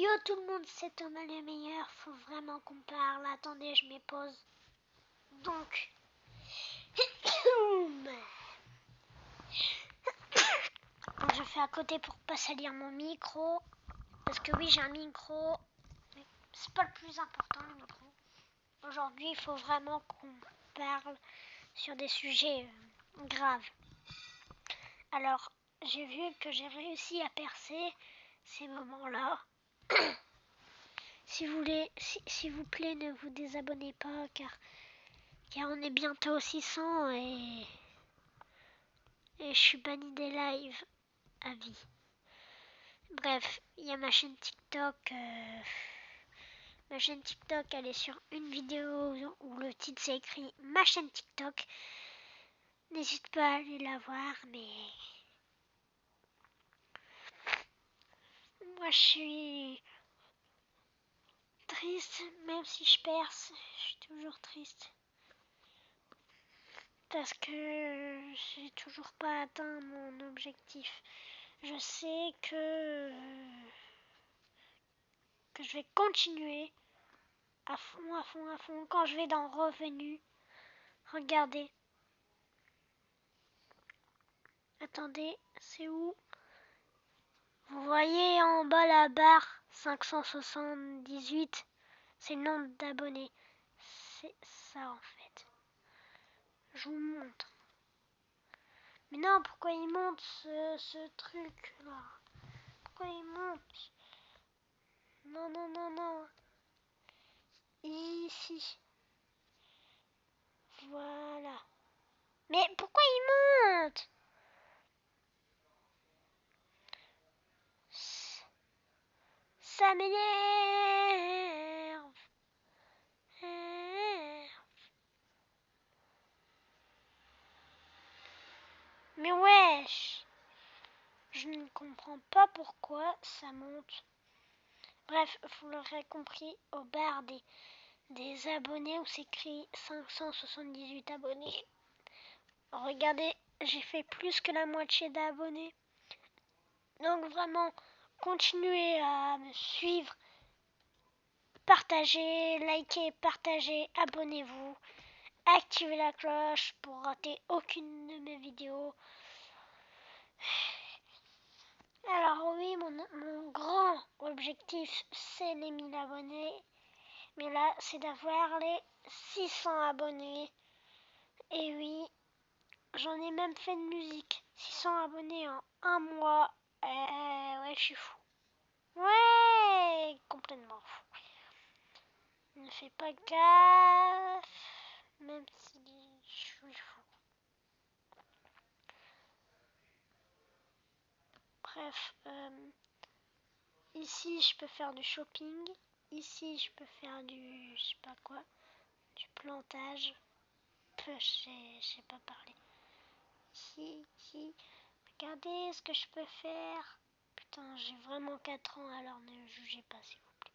Yo tout le monde, c'est Thomas le meilleur, faut vraiment qu'on parle. Attendez, je me pose. Donc, je fais à côté pour pas salir mon micro. Parce que oui, j'ai un micro. Mais c'est pas le plus important, le micro. Aujourd'hui, il faut vraiment qu'on parle sur des sujets graves. Alors, j'ai vu que j'ai réussi à percer ces moments-là. S'il vous plaît, ne vous désabonnez pas, car on est bientôt aux 600 et je suis banni des lives à vie. Bref, il y a ma chaîne TikTok. Ma chaîne TikTok, elle est sur une vidéo où le titre c'est écrit ma chaîne TikTok. N'hésite pas à aller la voir, mais moi je suis triste, même si je perce, je suis toujours triste. Parce que j'ai toujours pas atteint mon objectif. Je sais que je vais continuer à fond. Quand je vais dans Revenu, regardez. Attendez, c'est où? Vous voyez en bas la barre 578, c'est le nombre d'abonnés. C'est ça en fait. Je vous montre. Mais non, pourquoi il monte ce truc là? Pourquoi il monte? Non. Ici. Voilà. Mais pourquoi il monte? Ça m'énerve. Mais wesh. Je ne comprends pas pourquoi ça monte. Bref, vous l'aurez compris, au bar des abonnés où c'est écrit 578 abonnés. Regardez, j'ai fait plus que la moitié d'abonnés. Donc vraiment, continuez à me suivre. Partagez, likez, partagez, abonnez-vous. Activez la cloche pour rater aucune de mes vidéos. Alors oui, mon grand objectif, c'est les 1000 abonnés. Mais là, c'est d'avoir les 600 abonnés. Et oui, j'en ai même fait de musique. 600 abonnés en un mois. Ouais, je suis fou. Ouais, complètement fou. Ne fais pas gaffe, même si je suis fou. Bref, ici je peux faire du shopping. Ici je peux faire du, je sais pas quoi, du plantage. Je sais pas parler. Ici, regardez ce que je peux faire. Putain, j'ai vraiment 4 ans, alors ne jugez pas s'il vous plaît.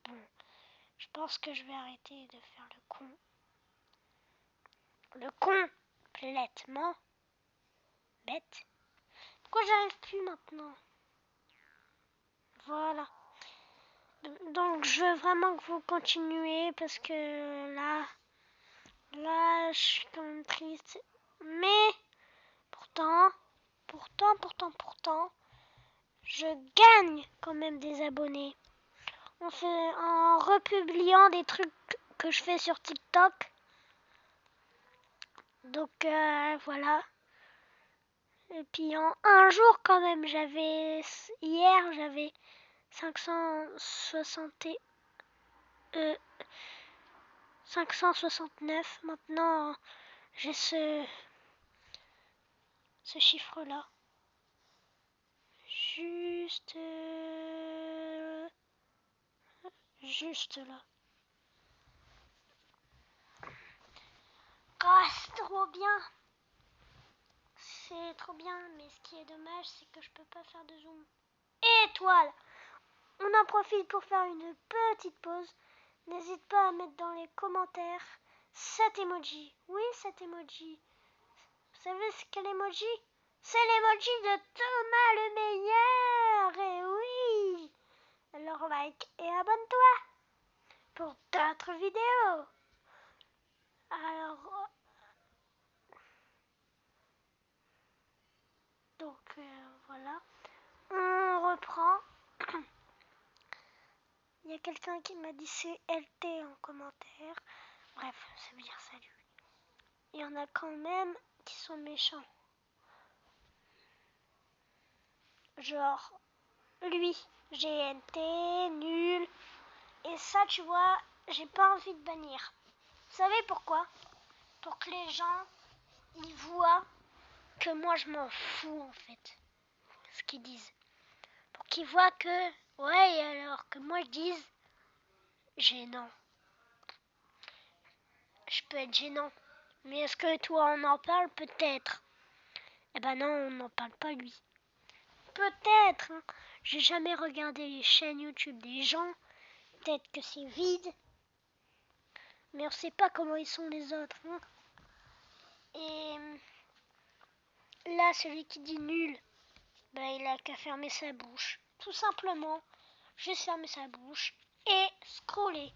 Bon, je pense que je vais arrêter de faire le con. Le complètement bête. Pourquoi j'arrive plus maintenant? Voilà. Donc je veux vraiment que vous continuez parce que là, je suis quand même triste. Mais pourtant, je gagne quand même des abonnés. En republiant des trucs que je fais sur TikTok. Donc voilà. Et puis en un jour quand même, hier j'avais 569. Maintenant j'ai ce chiffre-là. Juste là. Oh, c'est trop bien. C'est trop bien, mais ce qui est dommage, c'est que je peux pas faire de zoom. Étoile. On en profite pour faire une petite pause. N'hésite pas à mettre dans les commentaires cet emoji. Oui, cet emoji. Vous savez quel emoji? C'est l'emoji de Thomas le meilleur. Et oui. Alors like et abonne-toi pour d'autres vidéos. Alors, donc voilà. On reprend. Il y a quelqu'un qui m'a dit CLT en commentaire. Bref, ça veut dire salut. Il y en a quand même qui sont méchants. Genre, lui, GNT, nul. Et ça, tu vois, j'ai pas envie de bannir. Vous savez pourquoi? Pour que les gens, ils voient que moi, je m'en fous, en fait. Ce qu'ils disent. Pour qu'ils voient que, ouais, alors que moi, je dise, gênant. Je peux être gênant. Mais est-ce que toi, on en parle? Peut-être. Eh ben non, on n'en parle pas, lui. Peut-être. Hein. J'ai jamais regardé les chaînes YouTube des gens. Peut-être que c'est vide. Mais on sait pas comment ils sont les autres. Hein. Et là, celui qui dit nul, ben, il a qu'à fermer sa bouche. Tout simplement. Juste fermer sa bouche et scroller.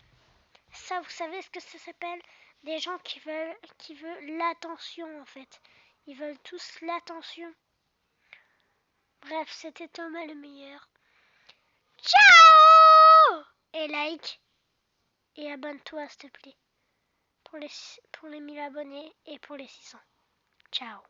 Ça, vous savez ce que ça s'appelle? Des gens qui veulent l'attention, en fait. Ils veulent tous l'attention. Bref, c'était Thomas le meilleur. Ciao! Et like. Et abonne-toi, s'il te plaît. Pour les 1000 abonnés et pour les 600. Ciao.